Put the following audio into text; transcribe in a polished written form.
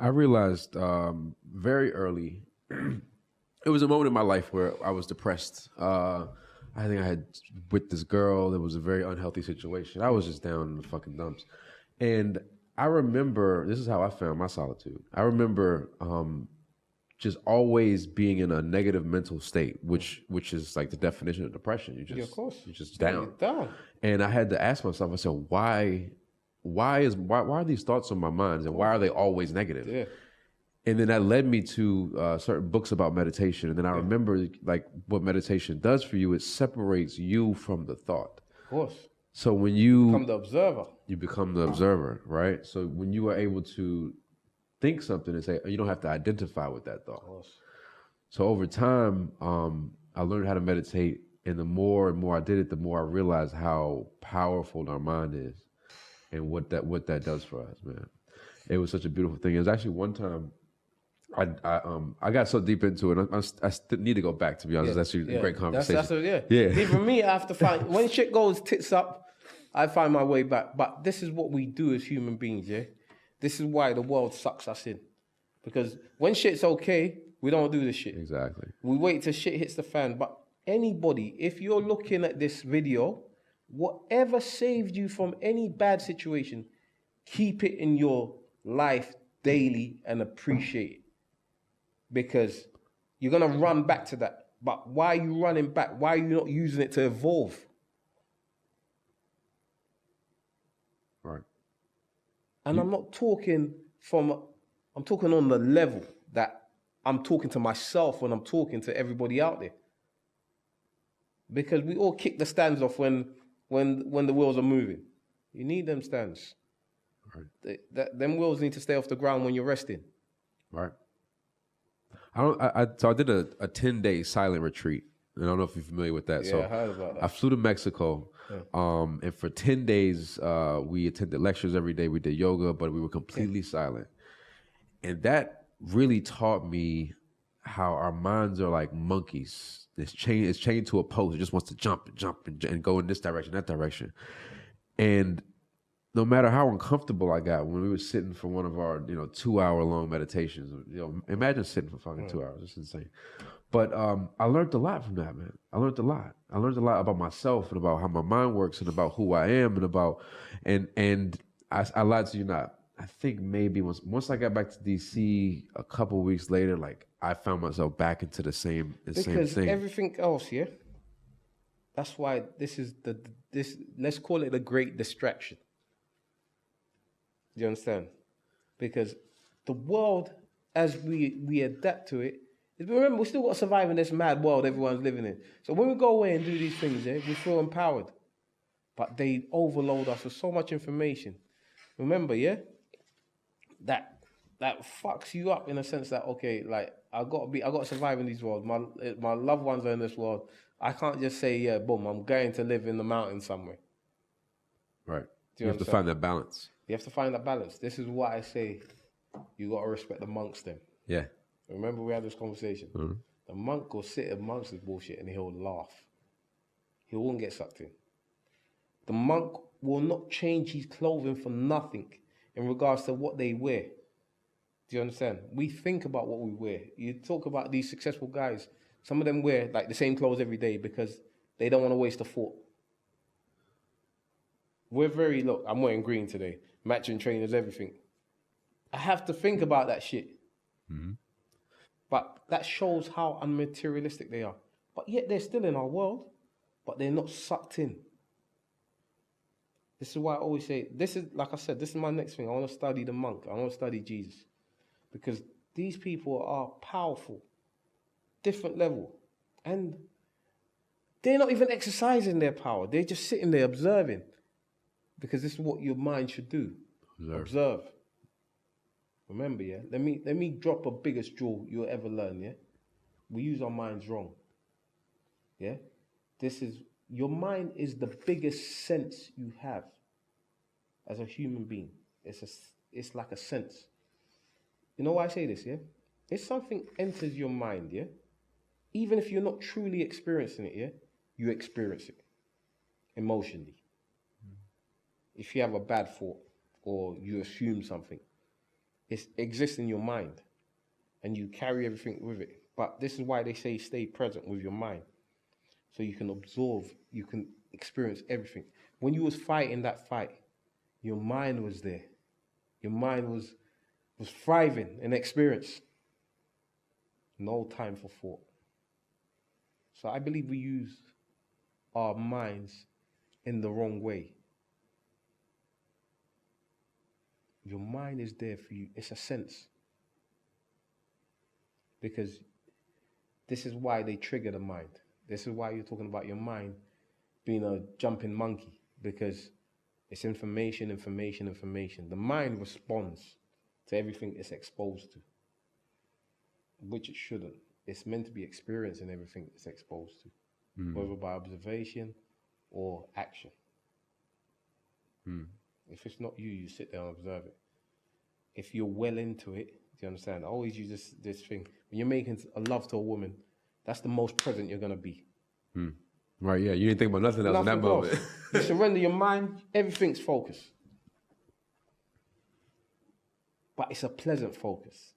I realized very early. It was a moment in my life where I was depressed. I think I had with this girl. It was a very unhealthy situation. I was just down in the fucking dumps, and I remember this is how I found my solitude. I remember just always being in a negative mental state, which is like the definition of depression. Yeah, of course. You're just Yeah, down. you're down. And I had to ask myself. I said, why are these thoughts on my mind, and why are they always negative? Yeah. And then that led me to certain books about meditation. And then I remember like what meditation does for you, it separates you from the thought. Of course. So when you become the observer. You become the observer, right? So when you are able to think something and say, you don't have to identify with that thought. Of course. So over time, I learned how to meditate. And the more and more I did it, the more I realized how powerful our mind is and what that does for us, man. It was such a beautiful thing. It was actually one time I got so deep into it. I still need to go back, to be honest. That's actually a great conversation. Yeah. Even me, I have to find, when shit goes tits up, I find my way back. But this is what we do as human beings, yeah? This is why the world sucks us in. Because when shit's okay, we don't do this shit. Exactly. We wait till shit hits the fan. But anybody, if you're looking at this video, whatever saved you from any bad situation, keep it in your life daily and appreciate it. Because you're going to run back to that. But why are you running back? Why are you not using it to evolve? Right. And I'm not talking I'm talking on the level that I'm talking to myself when I'm talking to everybody out there. Because we all kick the stands off when the wheels are moving. You need them stands. Right. Them wheels need to stay off the ground when you're resting. Right. So I did a 10-day silent retreat. And I don't know if you're familiar with that. Yeah, So I heard about that. I flew to Mexico. And for 10 days, we attended lectures every day. We did yoga, but we were completely silent. And that really taught me how our minds are like monkeys. It's chained to a post. It just wants to jump and go in this direction, that direction. And no matter how uncomfortable I got when we were sitting for one of our, 2-hour-long meditations, imagine sitting for fucking 2 hours. It's insane. But I learned a lot from that, man. I learned a lot. I learned a lot about myself and about how my mind works and about who I am and I lied to you not. I think maybe once I got back to DC a couple of weeks later, like I found myself back into the same thing. Because everything else, yeah. That's why this let's call it the great distraction. Do you understand? Because the world, as we adapt to it, remember, we still got to survive in this mad world everyone's living in. So when we go away and do these things, yeah, we feel empowered. But they overload us with so much information. Remember, yeah, that fucks you up in a sense that, okay, like I got to survive in these worlds. My loved ones are in this world. I can't just say, yeah, boom, I'm going to live in the mountains somewhere. Right. You have to find that balance. You have to find that balance. This is why I say you got to respect the monks then. Yeah. Remember we had this conversation? Mm-hmm. The monk will sit amongst this bullshit and he'll laugh. He won't get sucked in. The monk will not change his clothing for nothing in regards to what they wear. Do you understand? We think about what we wear. You talk about these successful guys. Some of them wear like the same clothes every day because they don't want to waste a thought. Look, I'm wearing green today. Matching trainers, everything. I have to think about that shit. Mm-hmm. But that shows how unmaterialistic they are. But yet they're still in our world, but they're not sucked in. This is why I always say, this is, like I said, this is my next thing. I want to study the monk. I want to study Jesus. Because these people are powerful, different level. And they're not even exercising their power. They're just sitting there observing. Because this is what your mind should do. Observe. Remember, yeah? Let me drop a biggest jewel you'll ever learn, yeah? We use our minds wrong. Yeah? Your mind is the biggest sense you have as a human being. It's like a sense. You know why I say this, yeah? If something enters your mind, yeah? Even if you're not truly experiencing it, yeah? You experience it emotionally. If you have a bad thought or you assume something, It exists in your mind, and you carry everything with it. But this is why they say stay present with your mind, so you can absorb, you can experience everything. When you was fighting that fight, your mind was there. Your mind was thriving in experience. No time for thought. So I believe we use our minds in the wrong way. Your mind is there for you. It's a sense. Because this is why they trigger the mind. This is why you're talking about your mind being a jumping monkey, because it's information, information, information. The mind responds to everything it's exposed to, which it shouldn't. It's meant to be experiencing everything it's exposed to, whether by observation or action. If it's not you, you sit there and observe it. If you're well into it, do you understand? I always use this thing. When you're making a love to a woman, that's the most present you're going to be. Right, yeah. You didn't think about nothing else in that moment. You surrender your mind, everything's focused. But it's a pleasant focus.